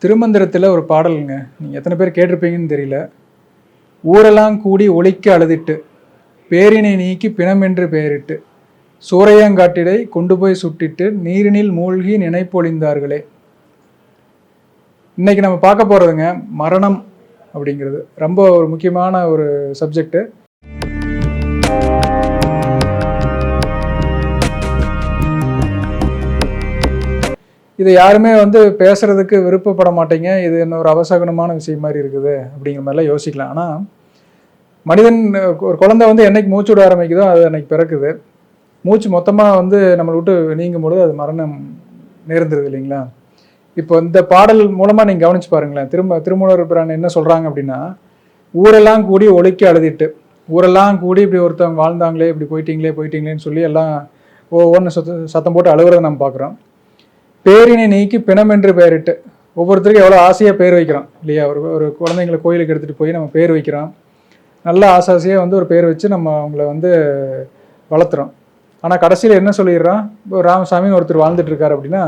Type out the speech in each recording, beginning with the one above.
திருமந்திரத்தில் ஒரு பாடலுங்க, நீங்கள் எத்தனை பேர் கேட்டிருப்பீங்கன்னு தெரியல. ஊரெல்லாம் கூடி ஒலிக்க அழுதிட்டு, பேரினை நீக்கி பிணமென்று பெயரிட்டு, சூறையாங்காட்டிடை கொண்டு போய் சுட்டிட்டு, நீரினில் மூழ்கி நினைப்பொழிந்தார்களே. இன்னைக்கு நம்ம பார்க்க போகிறதுங்க மரணம் அப்படிங்கிறது ரொம்ப ஒரு முக்கியமான ஒரு சப்ஜெக்டு. இதை யாருமே பேசுறதுக்கு விருப்பப்பட மாட்டீங்க. இது என்ன ஒரு அவசகுணமான விஷயம் மாதிரி இருக்குது அப்படிங்கிற மாதிரிலாம் யோசிக்கலாம். ஆனால் மனிதன் ஒரு குழந்தை என்னைக்கு மூச்சு விட ஆரம்பிக்குதோ அது அன்னைக்கு பிறக்குது. மூச்சு மொத்தமாக நம்மளை விட்டு நீங்கும் பொழுது அது மரணம் நேர்ந்துருது இல்லைங்களா? இப்போ இந்த பாடல் மூலமாக நீங்கள் கவனிச்சு பாருங்களேன். திருமூலர் பிரான் என்ன சொல்கிறாங்க அப்படின்னா, ஊரெல்லாம் கூடி ஒலிக்க அழுதிட்டு, ஊரெல்லாம் கூடி இப்படி ஒருத்தவங்க வாழ்ந்தாங்களே, இப்படி போயிட்டீங்களேன்னு சொல்லி எல்லாம் ஒவ்வொன்று சத்தம் போட்டு அழுகுறதை நம்ம பார்க்குறோம். பேரினை நீக்கி பிணம் என்று பெயரிட்டு, ஒவ்வொருத்தருக்கும் எவ்வளோ ஆசையாக பேர் வைக்கிறோம் இல்லையா? ஒரு குழந்தைங்களை கோயிலுக்கு எடுத்துகிட்டு போய் நம்ம பேர் வைக்கிறோம். நல்ல ஆசாசியாக ஒரு பேர் வச்சு நம்ம அவங்கள வளர்த்துறோம். ஆனால் கடைசியில் என்ன சொல்லிடுறோம்? இப்போ ராமசாமின்னு ஒருத்தர் வாழ்ந்துட்டு இருக்காரு அப்படின்னா,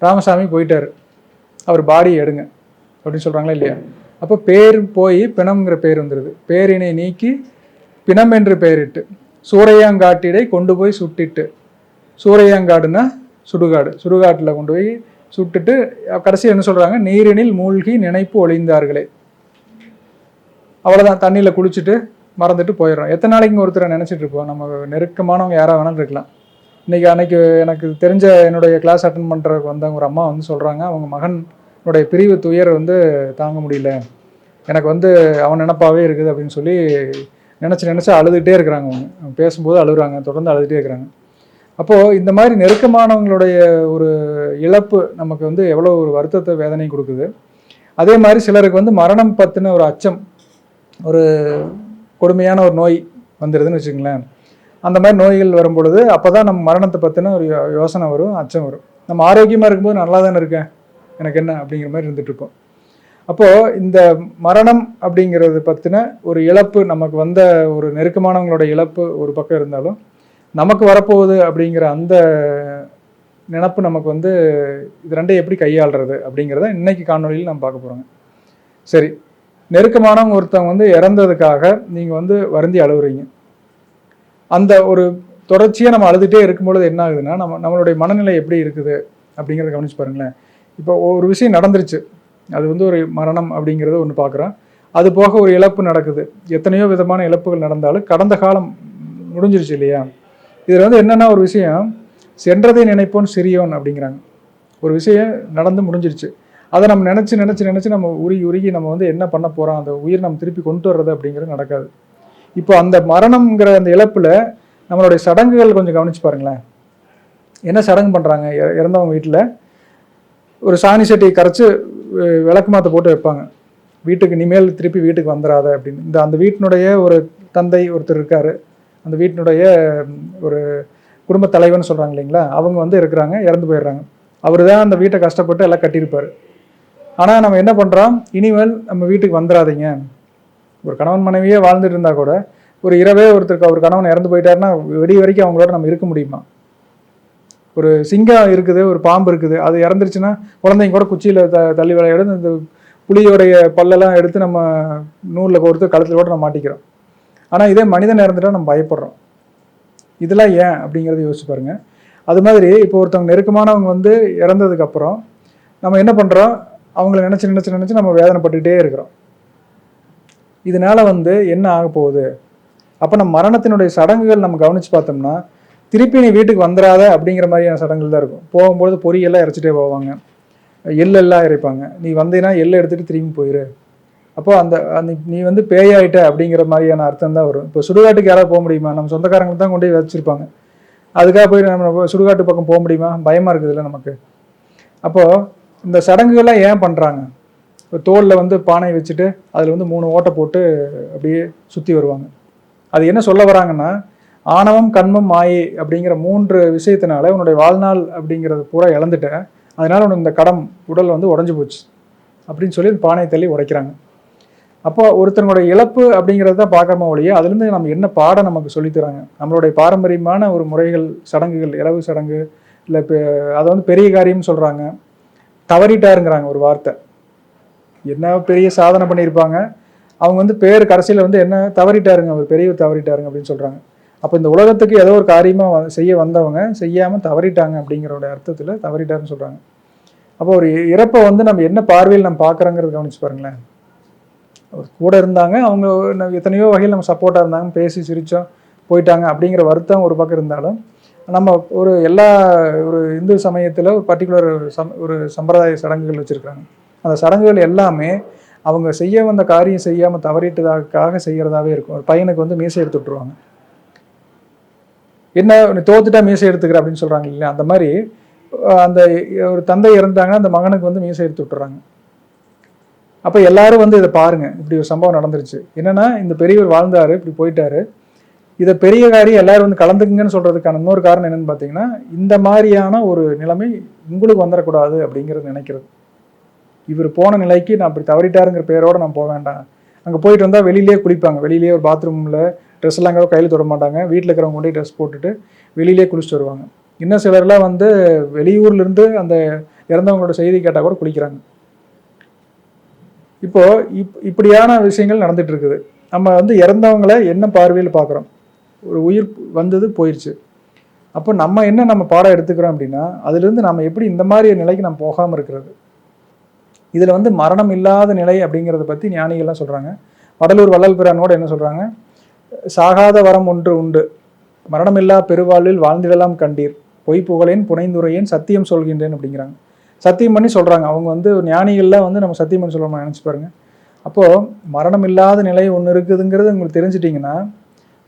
ராமசாமி போயிட்டார், அவர் பாடியை எடுங்க அப்படின்னு சொல்கிறாங்களா இல்லையா? அப்போ பேர் போய் பிணம்ங்கிற பேர் வந்துடுது. பேரினை நீக்கி பிணம் என்று பெயரிட்டு, சூறையாங்காட்டிடை கொண்டு போய் சுட்டிட்டு, சூறையாங்காடுன்னா சுடுகாட்டில் கொண்டு போய் சுட்டுட்டு கடைசி என்ன சொல்கிறாங்க? நீரினில் மூழ்கி நினைப்பு ஒளிந்தார்களே. அவ்வளோதான், தண்ணியில் குளிச்சுட்டு மறந்துட்டு போயிடுறோம். எத்தனை நாளைக்கு ஒருத்தரை நினச்சிட்டு இருப்போம்? நம்ம நெருக்கமானவங்க யாராக வேணாலும் இருக்கலாம். அன்னைக்கு எனக்கு தெரிஞ்ச என்னுடைய கிளாஸ் அட்டன் பண்ணுறதுக்கு வந்தவங்க ஒரு அம்மா சொல்கிறாங்க, அவங்க மகனுடைய பிரிவு துயர் தாங்க முடியல, எனக்கு அவன் நினப்பாவே இருக்குது அப்படின்னு சொல்லி நினச்சி அழுதுகிட்டே இருக்கிறாங்க. அவங்க பேசும்போது அழுகுறாங்க, தொடர்ந்து அழுதுகிட்டே இருக்கிறாங்க. அப்போது இந்த மாதிரி நெருக்கமானவங்களுடைய ஒரு இழப்பு நமக்கு எவ்வளோ ஒரு வருத்தத்தை வேதனை கொடுக்குது. அதே மாதிரி சிலருக்கு மரணம் பற்றின ஒரு அச்சம், ஒரு கொடுமையான ஒரு நோய் வந்துடுதுன்னு வச்சுங்களேன். அந்த மாதிரி நோய்கள் வரும்பொழுது அப்போ தான் நம்ம மரணத்தை பற்றின ஒரு யோசனை வரும், அச்சம் வரும். நம்ம ஆரோக்கியமாக இருக்கும்போது நல்லா தானே இருக்கேன், எனக்கு என்ன அப்படிங்கிற மாதிரி இருந்துகிட்ருப்போம். அப்போது இந்த மரணம் அப்படிங்கிறது பற்றின ஒரு இழப்பு, நமக்கு வந்த ஒரு நெருக்கமானவங்களோட இழப்பு ஒரு பக்கம் இருந்தாலும், நமக்கு வரப்போகுது அப்படிங்கிற அந்த நினப்பு நமக்கு இது ரெண்டையும் எப்படி கையாளுறது அப்படிங்கிறத இன்னைக்கு காணொலியில் நம்ம பார்க்க போகிறோங்க. சரி, நெருக்கமானவங்க ஒருத்தவங்க இறந்ததுக்காக நீங்கள் வருந்தி அழுகுறீங்க. அந்த ஒரு தொடர்ச்சியாக நம்ம அழுதுகிட்டே இருக்கும்பொழுது என்ன ஆகுதுன்னா, நம்மளுடைய மனநிலை எப்படி இருக்குது அப்படிங்கிறத கவனிச்சு பாருங்களேன். இப்போ ஒரு விஷயம் நடந்துருச்சு, அது ஒரு மரணம் அப்படிங்கிறத ஒன்று பார்க்குறோம். அது போக ஒரு இழப்பு நடக்குது. எத்தனையோ விதமான இழப்புகள் நடந்தாலும் கடந்த காலம் முடிஞ்சிருச்சு இல்லையா? இதில் என்னென்னா ஒரு விஷயம், சென்றதை நினைப்போன் சிறியோன் அப்படிங்கிறாங்க. ஒரு விஷயம் நடந்து முடிஞ்சிருச்சு, அதை நம்ம நினச்சி நம்ம உருகி நம்ம என்ன பண்ண போகிறோம், அந்த உயிர் நம்ம திருப்பி கொண்டு வர்றது அப்படிங்கிறது நடக்காது. இப்போ அந்த மரணம்ங்கிற அந்த இழப்பில் நம்மளுடைய சடங்குகள் கொஞ்சம் கவனிச்சு பாருங்களேன். என்ன சடங்கு பண்ணுறாங்க? இறந்தவங்க வீட்டில் ஒரு சாணி சட்டியை கரைச்சி விளக்கு மாற்ற போட்டு வைப்பாங்க. வீட்டுக்கு இனிமேல் திருப்பி வீட்டுக்கு வந்துடாத அப்படின்னு. அந்த வீட்டினுடைய ஒரு தந்தை ஒருத்தர் இருக்கார், அந்த வீட்டினுடைய ஒரு குடும்ப தலைவன் சொல்கிறாங்க இல்லைங்களா, அவங்க இருக்கிறாங்க, இறந்து போயிடுறாங்க. அவர் தான் அந்த வீட்டை கஷ்டப்பட்டு எல்லாம் கட்டியிருப்பார். ஆனால் நம்ம என்ன பண்ணுறோம்? இனிமேல் நம்ம வீட்டுக்கு வந்துடாதீங்க. ஒரு கணவன் மனைவியே வாழ்ந்துட்டு இருந்தால் கூட ஒரு இரவே ஒருத்தருக்கு அவர் கணவன் இறந்து போயிட்டாருன்னா வெடி வரைக்கும் அவங்களோட நம்ம இருக்க முடியுமா? ஒரு சிங்கம் இருக்குது, ஒரு பாம்பு இருக்குது, அது இறந்துருச்சுன்னா குழந்தைங்க கூட குச்சியில் தள்ளி விளையாடு, இந்த புளியோடைய பல்லெல்லாம் எடுத்து நம்ம நூலில் கோர்த்து கழுத்தில் கூட நம்ம மாட்டிக்கிறோம். ஆனால் இதே மனிதன் இறந்துட்டா நம்ம பயப்படுறோம். இதெல்லாம் ஏன் அப்படிங்கிறத யோசிச்சு பாருங்க. அது மாதிரி இப்போ ஒருத்தவங்க நெருக்கமானவங்க இறந்ததுக்கப்புறம் நம்ம என்ன பண்ணுறோம்? அவங்கள நினச்சி நம்ம வேதனைப்பட்டுக்கிட்டே இருக்கிறோம். இதனால் என்ன ஆக போகுது? அப்போ நம்ம மரணத்தினுடைய சடங்குகள் நம்ம கவனித்து பார்த்தோம்னா, திருப்பி நீ வீட்டுக்கு வந்துடாத அப்படிங்கிற மாதிரியான சடங்குகள் தான் இருக்கும். போகும்போது பொரியெல்லாம் இறைச்சிட்டே போவாங்க, எள்ளெல்லாம் இறைப்பாங்க. நீ வந்தீங்கன்னா எள்ளை எடுத்துகிட்டு திரும்பி போயிரு. அப்போ அந்த நீ பேயாயிட்ட அப்படிங்கிற மாதிரியான அர்த்தம் தான் வரும். இப்போ சுடுகாட்டுக்கு யாராவது போக முடியுமா? நம்ம சொந்தக்காரங்களுக்கு தான் கொண்டு போய் வச்சுருப்பாங்க. அதுக்காக போய் நம்ம சுடுகாட்டு பக்கம் போக முடியுமா? பயமாக இருக்குது இல்லை நமக்கு. அப்போது இந்த சடங்குகள்லாம் ஏன் பண்ணுறாங்க? இப்போ தோலில் பானை வச்சுட்டு அதில் 3 ஓட்டை போட்டு அப்படியே சுற்றி வருவாங்க. அது என்ன சொல்ல வராங்கன்னா, ஆணவம் கண்மம் மாயை அப்படிங்கிற 3 விஷயத்தினால உன்னுடைய வாழ்நாள் அப்படிங்கிறது பூரா இழந்துட்டேன், அதனால் உனக்கு இந்த உடல் உடஞ்சி போச்சு அப்படின்னு சொல்லி பானையை தள்ளி உடைக்கிறாங்க. அப்போ ஒருத்தனுடைய இழப்பு அப்படிங்கிறது தான் பார்க்காம ஒழிய அதுலேருந்து நம்ம என்ன பாடம் நமக்கு சொல்லித்தராங்க? நம்மளுடைய பாரம்பரியமான ஒரு முறைகள், சடங்குகள், இழவு சடங்கு இல்லை, இப்போ அதை பெரிய காரியம்னு சொல்கிறாங்க, தவறிட்டாருங்கிறாங்க ஒரு வார்த்தை. என்ன பெரிய சாதனை பண்ணியிருப்பாங்க. அவங்க வந்து பேர் கடைசியில் வந்து என்ன தவறிட்டாருங்க, அவர் பெரியவர் தவறிட்டாருங்க அப்படின்னு சொல்கிறாங்க. அப்போ இந்த உலகத்துக்கு ஏதோ ஒரு காரியமாக செய்ய வந்தவங்க செய்யாமல் தவறிட்டாங்க அப்படிங்கிறோட அர்த்தத்தில் தவறிட்டாருன்னு சொல்கிறாங்க. அப்போ ஒரு இறப்பை வந்து நம்ம என்ன பார்வையில் நம்ம பார்க்குறோங்கிறது கவனிச்சு பாருங்களேன். கூட இருந்தாங்க, அவங்க எத்தனையோ வகையில் நம்ம சப்போர்ட்டாக இருந்தாங்க, பேசி சிரித்தோம், போயிட்டாங்க அப்படிங்கிற வருத்தம் ஒரு பக்கம் இருந்தாலும், நம்ம ஒரு ஒரு இந்து சமயத்தில் ஒரு பர்டிகுலர் ஒரு சம்பிரதாய சடங்குகள் வச்சுருக்காங்க. அந்த சடங்குகள் எல்லாமே அவங்க செய்ய வந்த காரியம் செய்யாமல் தவறிட்டதாக செய்கிறதாவே இருக்கும். ஒரு பையனுக்கு வந்து மீசை எடுத்து விட்டுருவாங்க. என்ன தோத்துட்டா மீசை எடுத்துக்கிற அப்படின்னு சொல்கிறாங்க இல்லையா, அந்த மாதிரி அந்த ஒரு தந்தை இறந்துட்டாங்கன்னா அந்த மகனுக்கு வந்து மீசை எடுத்து விட்டுறாங்க. அப்போ எல்லாரும் வந்து இதை பாருங்க, இப்படி ஒரு சம்பவம் நடந்துருச்சு. என்னன்னா இந்த பெரியவர் வாழ்ந்தாரு, இப்படி போயிட்டாரு, இதை பெரிய காரியம் எல்லாரும் வந்து கலந்துக்குங்கன்னு சொல்றதுக்கான இன்னொரு காரணம் என்னன்னு பார்த்தீங்கன்னா, இந்த மாதிரியான ஒரு நிலைமை உங்களுக்கு வந்துடக்கூடாது அப்படிங்கிறது நினைக்கிறது. இவர் போன நிலைக்கு நான் அப்படி தவறிட்டாருங்கிற பேரோடு நான் போக வேண்டாம். அங்கே போயிட்டு வந்தால் வெளியிலேயே குளிப்பாங்க, வெளியிலேயே ஒரு பாத்ரூமில் ட்ரெஸ் எல்லாம் கையில் தொட மாட்டாங்க, வீட்டில் இருக்கிறவங்க கொண்டு ட்ரெஸ் போட்டுட்டு வெளியிலே குளிச்சுட்டு வருவாங்க. இன்னும் சிலர்லாம் வந்து வெளியூர்லேருந்து அந்த இறந்தவங்களோட செய்தி கேட்டால் கூட குளிக்கிறாங்க. இப்போது இப்படியான விஷயங்கள் நடந்துட்டு இருக்குது. நம்ம வந்து இறந்தவங்களை என்ன பார்வையில் பார்க்குறோம், ஒரு உயிர் வந்தது போயிடுச்சு. அப்போ நம்ம பாடம் எடுத்துக்கிறோம் அப்படின்னா, அதுலேருந்து நம்ம எப்படி இந்த மாதிரி நிலைக்கு நம்ம போகாமல் இருக்கிறது. இதில் வந்து மரணம் இல்லாத நிலை அப்படிங்கிறத பற்றி ஞானிகள்லாம் சொல்கிறாங்க. வடலூர் வள்ளல் பிரானோடு என்ன சொல்கிறாங்க, சாகாத வரம் ஒன்று உண்டு, மரணமில்லா பெருவாழ்வில் வாழ்ந்திடலாம் கண்டீர், பொய் புகழேன் புனைந்துரையேன் சத்தியம் சொல்கின்றேன் அப்படிங்கிறாங்க. சத்தியம் பண்ணி சொல்கிறாங்க. அவங்க வந்து ஞானிகள்லாம் வந்து நம்ம சத்தியம் பண்ணி சொல்கிறோம், நினச்சி பாருங்க. அப்போது மரணம் இல்லாத நிலை ஒன்று இருக்குதுங்கிறது உங்களுக்கு தெரிஞ்சிட்டிங்கன்னா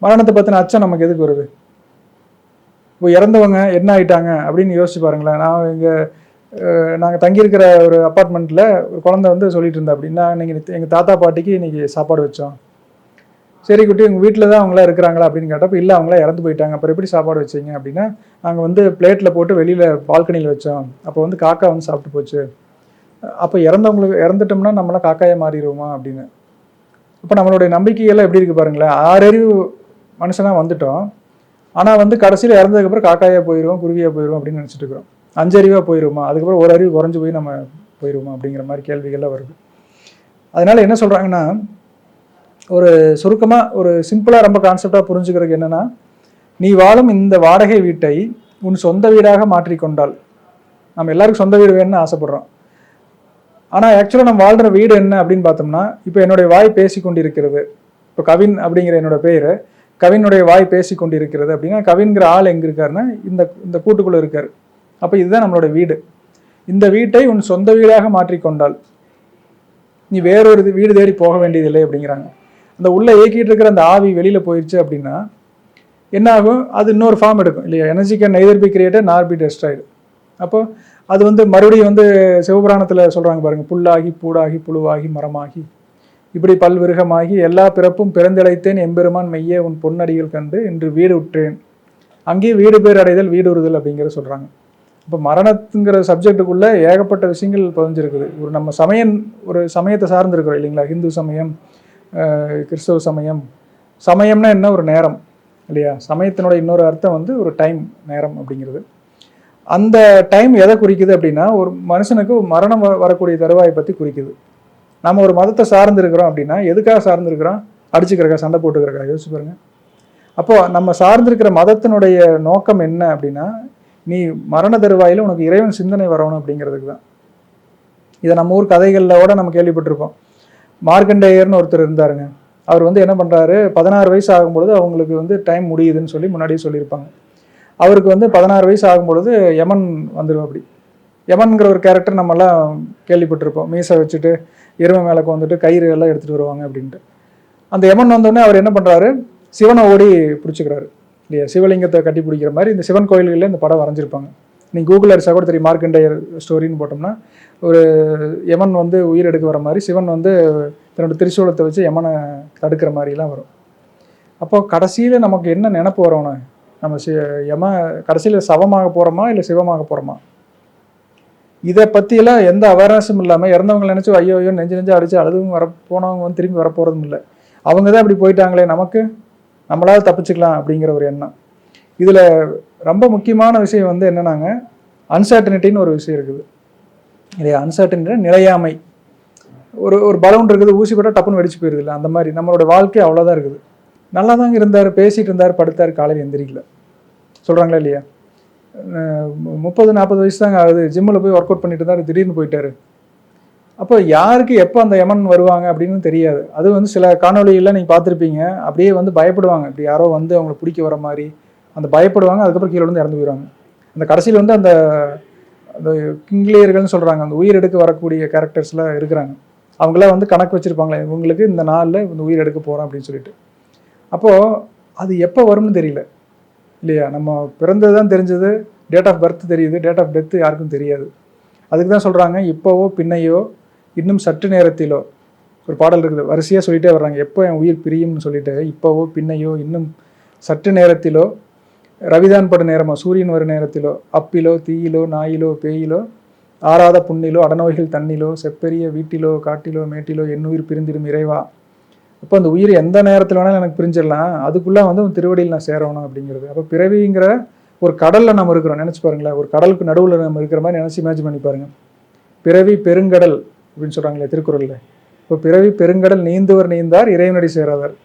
மரணத்தை பற்றின அச்சம் நமக்கு எதுக்கு வருது? இப்போ இறந்தவங்க என்ன ஆகிட்டாங்க அப்படின்னு யோசிச்சு பாருங்களேன். நாங்கள் தங்கியிருக்கிற ஒரு அப்பார்ட்மெண்ட்டில் ஒரு குழந்தை வந்து சொல்லிட்டு இருந்தா, அப்படின்னா இன்னைக்கு எங்கள் தாத்தா பாட்டிக்கு இன்றைக்கி சாப்பாடு வச்சோம். சரி குட்டி, உங்கள் வீட்டில் தான் அவங்களாம் இருக்கிறாங்களா அப்படின்னு கேட்டப்போ, இல்லை அவங்களாம் இறந்து போயிட்டாங்க. அப்புறம் எப்படி சாப்பாடு வச்சிங்க அப்படின்னா, நாங்கள் வந்து பிளேட்டில் போட்டு வெளியில் பால்கனியில் வச்சோம், அப்போ வந்து காக்கா வந்து சாப்பிட்டு போச்சு. அப்போ இறந்துட்டோம்னா நம்மளாம் காக்காயை மாறிடுவோமா அப்படின்னு. அப்போ நம்மளுடைய நம்பிக்கையெல்லாம் எப்படி இருக்குது பாருங்களேன். 6 அறிவு மனுஷனாக வந்துட்டோம், ஆனால் வந்து கடைசியில் இறந்ததுக்கப்புறம் காக்காயாக போயிடுவோம், குருவியாக போயிடுவோம் அப்படின்னு நினச்சிட்டு இருக்கிறோம். 5 அறிவாக போயிடுவோமா, அதுக்கப்புறம் 1 அறிவு குறைஞ்சி போய் நம்ம போயிடுவோமா அப்படிங்கிற மாதிரி கேள்விகள்லாம் வருது. அதனால் என்ன சொல்கிறாங்கன்னா, ஒரு சுருக்கமாக ஒரு சிம்பிளாக ரொம்ப கான்செப்டாக புரிஞ்சுக்கிறதுக்கு என்னென்னா, நீ வாழும் இந்த வாடகை வீட்டை உன் சொந்த வீடாக மாற்றிக்கொண்டால், நம்ம எல்லாருக்கும் சொந்த வீடு வேணும்னு ஆசைப்படுறோம். ஆனால் ஆக்சுவலாக நம்ம வாழ்கிற வீடு என்ன அப்படின்னு பார்த்தோம்னா, இப்போ என்னுடைய வாய் பேசி கொண்டிருக்கிறது. இப்போ கவின் அப்படிங்கிற என்னோட பேர், கவினுடைய வாய் பேசி கொண்டிருக்கிறது அப்படின்னா, கவின்கிற ஆள் எங்கே இருக்காருன்னா இந்த கூட்டுக்குள்ளே இருக்கார். அப்போ இதுதான் நம்மளோட வீடு. இந்த வீட்டை உன் சொந்த வீடாக மாற்றிக்கொண்டால் நீ வேறொரு வீடு தேடி போக வேண்டியதில்லை அப்படிங்கிறாங்க. அந்த உள்ளே இயக்கிட்டு இருக்கிற அந்த ஆவி வெளியில் போயிடுச்சு அப்படின்னா என்ன ஆகும், அது இன்னொரு ஃபார்ம் எடுக்கும் இல்லையா. Energy can neither be created நார் பி டெஸ்ட்ராய்டு. அப்போ அது வந்து மறுபடியும் வந்து சிவபுராணத்தில் சொல்கிறாங்க பாருங்கள், புல்லாகி பூடாகி புழுவாகி மரமாகி இப்படி பல்விருகமாகி எல்லா பிறப்பும் பிறந்திழைத்தேன் எம்பெருமான் மெய்யே உன் பொன்னடிகள் கண்டு இன்று வீடு உற்றேன், அங்கேயே வீடு பேர் அடைதல் வீடுறுதல் அப்படிங்கிற சொல்கிறாங்க. இப்போ மரணத்துங்கிற சப்ஜெக்டுக்குள்ளே ஏகப்பட்ட விஷயங்கள் பதிஞ்சிருக்குது. நம்ம ஒரு சமயத்தை சார்ந்திருக்கிறோம் இல்லைங்களா. ஹிந்து சமயம், கிறிஸ்தவ சமயம். சமயம்னா என்ன, ஒரு நேரம் இல்லையா. சமயத்தினோட இன்னொரு அர்த்தம் வந்து ஒரு டைம், நேரம் அப்படிங்கிறது. அந்த டைம் எதை குறிக்குது அப்படின்னா, ஒரு மனுஷனுக்கு மரணம் வரக்கூடிய தருவாயை பற்றி குறிக்குது. நம்ம ஒரு மதத்தை சார்ந்திருக்கிறோம் அப்படின்னா எதுக்காக சார்ந்திருக்கிறோம், அடிச்சுக்கிறக்கா, சண்டை போட்டுக்கிறக்கா, யோசிச்சு பாருங்க. அப்போது நம்ம சார்ந்திருக்கிற மதத்தினுடைய நோக்கம் என்ன அப்படின்னா, நீ மரண தருவாயில் உனக்கு இறைவன் சிந்தனை வரணும் அப்படிங்கிறதுக்கு தான். இதை நம்ம ஊர் கதைகளோட நம்ம கேள்விப்பட்டிருப்போம். மார்க்கண்டேயர்னு ஒருத்தர் இருந்தாருங்க. அவர் வந்து என்ன பண்ணுறாரு, 16 வயசு ஆகும்பொழுது அவங்களுக்கு வந்து டைம் முடியுதுன்னு சொல்லி முன்னாடியே சொல்லியிருப்பாங்க. அவருக்கு வந்து 16 வயசு ஆகும்பொழுது யமன் வந்துடும். அப்படி யமன்கிற ஒரு கேரக்டர் நம்மலாம் கேள்விப்பட்டிருப்போம். மீசை வச்சுட்டு எருமை மேலே வந்துட்டு கயிறு எல்லாம் எடுத்துகிட்டு வருவாங்க அப்படின்ட்டு. அந்த யமன் வந்தோடனே அவர் என்ன பண்ணுறாரு, சிவனை ஓடி பிடிச்சிக்கிறாரு இல்லையா. சிவலிங்கத்தை கட்டி பிடிக்கிற மாதிரி இந்த சிவன் கோயில்களில் இந்த படம் வரைஞ்சிருப்பாங்க. நீங்கள் கூகுளில் அடிச்சா கூட தெரியும். மார்க்கண்டேயர் ஸ்டோரின்னு போட்டோம்னா ஒரு யமன் வந்து உயிர் எடுக்க வர மாதிரி சிவன் வந்து தன்னோட திரிசூலத்தை வச்சு யமனை தடுக்கிற மாதிரிலாம் வரும். அப்போது கடைசியில் நமக்கு என்ன நினப்பு வரணும், நம்ம கடைசியில் சவமாக போகிறோமா இல்லை சிவமாக போகிறோமா, இதை பற்றியெல்லாம் எந்த அவேர்னஸும் இல்லாமல் இறந்தவங்களை நினச்சி ஐயோ ஐயோ நெஞ்சு அடித்து அழுதும் போனவங்க வந்து திரும்பி வரப்போகிறதும் இல்லை. அவங்க தான் இப்படி போயிட்டாங்களே, நம்மளாவது தப்பிச்சுக்கலாம் அப்படிங்கிற ஒரு எண்ணம். இதில் ரொம்ப முக்கியமான விஷயம் வந்து என்னன்னாங்க, அன்சர்டனிட்டின்னு ஒரு விஷயம் இருக்குது இல்லையா. அன்சர்டனிட்டி நிலையாமை. ஒரு ஒரு பலூன் இருக்குது, ஊசி போட்டால் டப்புன்னு வெடிச்சு போயிருது இல்லை, அந்த மாதிரி நம்மளோட வாழ்க்கை அவ்வளோதான் இருக்குது. நல்லா தாங்க இருந்தார், பேசிகிட்டு இருந்தார், படுத்தார், காலையில் எந்திரிக்கல. சொல்கிறாங்களா இல்லையா? 30-40 வயசு தாங்க ஆகுது, ஜிம்மில் போய் ஒர்க் அவுட் பண்ணிட்டு இருந்தார், திடீர்னு போயிட்டார். அப்போ யாருக்கு எப்போ அந்த யமன் வருவாங்க அப்படின்னு தெரியாது. அது வந்து சில காணொலிகளில் நீங்கள் பார்த்துருப்பீங்க, அப்படியே வந்து பயப்படுவாங்க, இப்படி யாரோ வந்து அவங்களை பிடிக்க வர மாதிரி அந்த பயப்படுவாங்க, அதுக்கப்புறம் கீழே வந்து இறந்து போயிடுவாங்க. அந்த கடைசியில் வந்து அந்த அந்த கிங்லேயர்கள்னு சொல்கிறாங்க, அந்த உயிர் எடுக்க வரக்கூடிய கேரக்டர்ஸ்லாம் இருக்கிறாங்க. அவங்களாம் வந்து கணக்கு வச்சுருப்பாங்களே, இவங்களுக்கு இந்த நாளில் இந்த உயிர் எடுக்க போகிறோம் அப்படின்னு சொல்லிட்டு. அப்போது அது எப்போ வரும்னு தெரியல இல்லையா? நம்ம பிறந்தது தான் தெரிஞ்சது, டேட் ஆஃப் பர்த் தெரியுது, டேட் ஆஃப் டெத்து யாருக்கும் தெரியாது. அதுக்கு தான் சொல்கிறாங்க, இப்போவோ பின்னையோ இன்னும் சற்று நேரத்திலோ. ஒரு பாடல் இருக்குது, வரிசையாக சொல்லிகிட்டே வர்றாங்க, எப்போ என் உயிர் பிரியும்னு சொல்லிட்டு. இப்போவோ பின்னையோ இன்னும் சற்று நேரத்திலோ, ரவிதான் படு நேரமோ, சூரியன் வரும் நேரத்திலோ, அப்பிலோ தீயிலோ நாயிலோ பேயிலோ, ஆறாத புண்ணிலோ அடநோய்கள் தண்ணிலோ, செப்பெரிய வீட்டிலோ காட்டிலோ மேட்டிலோ, என் உயிர் பிரிந்திடும் இறைவா. அப்போ அந்த உயிர் எந்த நேரத்தில் வேணாலும் எனக்கு பிரிஞ்சிடலாம், அதுக்குள்ளே வந்து உன் திருவடியில் நான் சேரணும் அப்படிங்கிறது. அப்போ பிறவிங்கிற ஒரு கடலில் நம்ம இருக்கிறோம், நினச்சி பாருங்களேன். ஒரு கடலுக்கு நடுவில் நம்ம இருக்கிற மாதிரி நினச்சி இமேஜின் பண்ணி பாருங்கள். பிறவி பெருங்கடல் அப்படின்னு சொல்கிறாங்களே திருக்குறளில். இப்போ பிறவி பெருங்கடல் நீந்துவர் நீந்தார் இறைவனடி சேராதார்.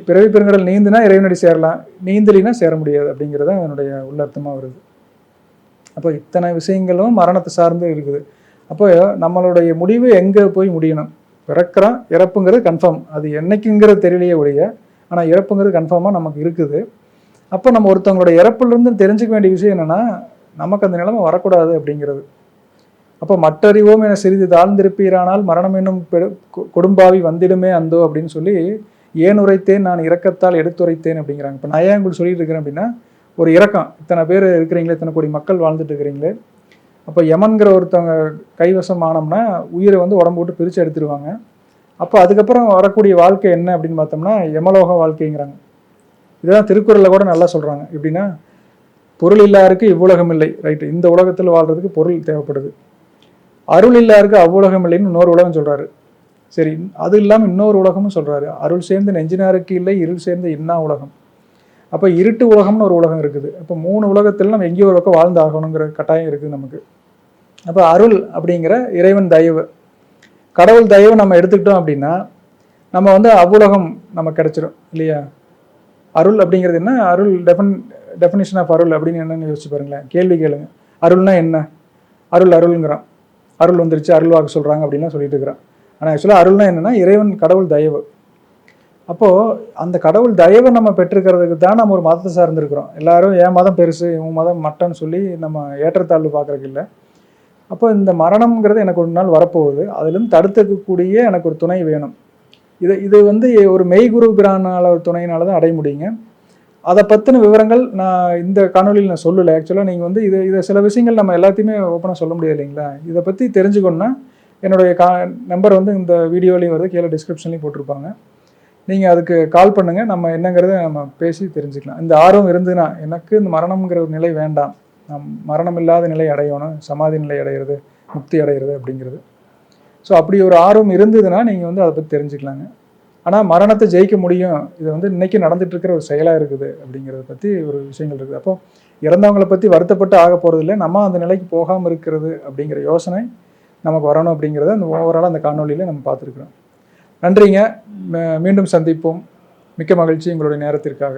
பிறவி பெருங்கடல் நீந்துனா இறைவனடி சேரலாம், நீந்தலினா சேர முடியாது அப்படிங்கிறது தான் என்னுடைய உள்ளர்த்தமாக வருது. அப்போ இத்தனை விஷயங்களும் மரணத்தை சார்ந்து இருக்குது. அப்போ நம்மளுடைய முடிவு எங்கே போய் முடியணும்? பிறக்கிறோம், இறப்புங்கிறது கன்ஃபார்ம், அது என்னைக்குங்கிறது தெரியலையே ஒழிய, ஆனால் இறப்புங்கிறது கன்ஃபார்மாக நமக்கு இருக்குது. அப்போ நம்ம ஒருத்தவங்களோட இறப்புலேருந்து தெரிஞ்சுக்க வேண்டிய விஷயம் என்னென்னா, நமக்கு அந்த நிலைமை வரக்கூடாது அப்படிங்கிறது. அப்போ மற்றறிவோம் என சிறிது தாழ்ந்திருப்பீரானால் மரணம் என்னும் கொடும்பாவி வந்திடுமே அந்தோ அப்படின்னு சொல்லி, ஏன் உரைத்தேன் நான் இரக்கத்தால் எடுத்துரைத்தேன் அப்படிங்கிறாங்க. இப்போ நான் ஏன் உங்களுக்கு சொல்லிட்டு இருக்கிறேன் அப்படின்னா, ஒரு இரக்கம், இத்தனை பேர் இருக்கிறீங்களே, இத்தனை கோடி மக்கள் வாழ்ந்துட்டு இருக்கிறீங்களே, அப்போ யமன்கிற ஒருத்தவங்க கைவசம் ஆனோம்னா உயிரை வந்து உடம்பு விட்டு பிரித்து எடுத்துருவாங்க. அப்போ அதுக்கப்புறம் வரக்கூடிய வாழ்க்கை என்ன அப்படின்னு பார்த்தோம்னா யமலோக வாழ்க்கைங்கிறாங்க. இதுதான் திருக்குறளில் கூட நல்லா சொல்கிறாங்க. எப்படின்னா, பொருள் இல்லாருக்கு இவ்வுலகம் இல்லை, ரைட்டு, இந்த உலகத்தில் வாழ்கிறதுக்கு பொருள் தேவைப்படுது. அருள் இல்லாருக்கு அவ்வுலகம் இல்லைன்னு இன்னொரு உலகம் சொல்கிறாரு. சரி, அது இல்லாமல் இன்னொரு உலகமும் சொல்கிறாரு, அருள் சேர்ந்து நெஞ்சினாருக்கு இல்லை, இருள் சேர்ந்து இன்னா உலகம். அப்போ இருட்டு உலகம்னு ஒரு உலகம் இருக்குது. அப்போ 3 உலகத்தில் நம்ம எங்கேயோ ஒரு பக்கம் வாழ்ந்து ஆகணுங்கிற கட்டாயம் இருக்குது நமக்கு. அப்போ அருள் அப்படிங்கிற இறைவன் தயவு, கடவுள் தயவு நம்ம எடுத்துக்கிட்டோம் அப்படின்னா நம்ம வந்து அவ்வுலகம் நமக்கு கிடைச்சிடும் இல்லையா? அருள் அப்படிங்கிறது என்ன? அருள் டெஃபினிஷன் ஆஃப் அருள் அப்படின்னு என்னன்னு யோசிச்சு பாருங்களேன். கேள்வி கேளுங்க, அருள்னா என்ன? அருள்ங்கிறான், அருள் வந்துருச்சு, அருள் வாக்கு சொல்கிறாங்க அப்படின்லாம் சொல்லிட்டு இருக்கிறான். ஆனால் ஆக்சுவலாக அருள்னா என்னென்னா இறைவன் கடவுள் தயவு. அப்போது அந்த கடவுள் தயவை நம்ம பெற்றுக்கிறதுக்கு தான் நம்ம ஒரு மதத்தை சார்ந்திருக்கிறோம். எல்லாரும் என் மதம் பெருசு, உன் மதம் மட்டன்னு சொல்லி நம்ம ஏற்றத்தாழ்வு பார்க்குறதுக்கு இல்லை. அப்போ இந்த மரணம்ங்கிறது எனக்கு ஒரு நாள் வரப்போகுது, அதுலேருந்து தடுத்துக்கக்கூடிய எனக்கு ஒரு துணை வேணும். இது வந்து ஒரு மெய்குரு பிரானால ஒரு துணையினால தான் அடைய முடியுங்க. அதை பற்றின விவரங்கள் நான் இந்த காணொலியில் நான் சொல்லலை. ஆக்சுவலாக நீங்கள் வந்து இதை சில விஷயங்கள் நம்ம எல்லாத்தையுமே ஓப்பனாக சொல்ல முடியாது இல்லைங்களா? இதை பற்றி தெரிஞ்சுக்கணுன்னா என்னுடைய நம்பர் வந்து இந்த வீடியோலையும் வருது, கீழே டிஸ்கிரிப்ஷன்லையும் போட்டிருப்பாங்க. நீங்கள் அதுக்கு கால் பண்ணுங்கள், நம்ம என்னங்கிறத நம்ம பேசி தெரிஞ்சுக்கலாம். இந்த ஆர்வம் இருந்துன்னா, எனக்கு இந்த மரணம்ங்கிற ஒரு நிலை வேண்டாம், நம் மரணம் இல்லாத நிலை அடையணும், சமாதி நிலை அடைகிறது, முக்தி அடைகிறது அப்படிங்கிறது. ஸோ அப்படி ஒரு ஆர்வம் இருந்ததுன்னா நீங்கள் வந்து அதை பற்றி தெரிஞ்சுக்கலாங்க. ஆனால் மரணத்தை ஜெயிக்க முடியும், இது வந்து இன்றைக்கி நடந்துட்டு இருக்கிற ஒரு செயலாக இருக்குது அப்படிங்கிறத பற்றி ஒரு விஷயங்கள் இருக்குது. அப்போ இறந்தவங்களை பற்றி வருத்தப்பட்டு ஆக போகிறதில்ல, நம்ம அந்த நிலைக்கு போகாமல் இருக்கிறது அப்படிங்கிற யோசனை நமக்கு வரணும் அப்படிங்கிறத அந்த ஓவராலாக அந்த காணொலியில் நம்ம பார்த்துருக்குறோம். நன்றிங்க, மீண்டும் சந்திப்போம். மிக்க மகிழ்ச்சி உங்களுடைய நேரத்திற்காக.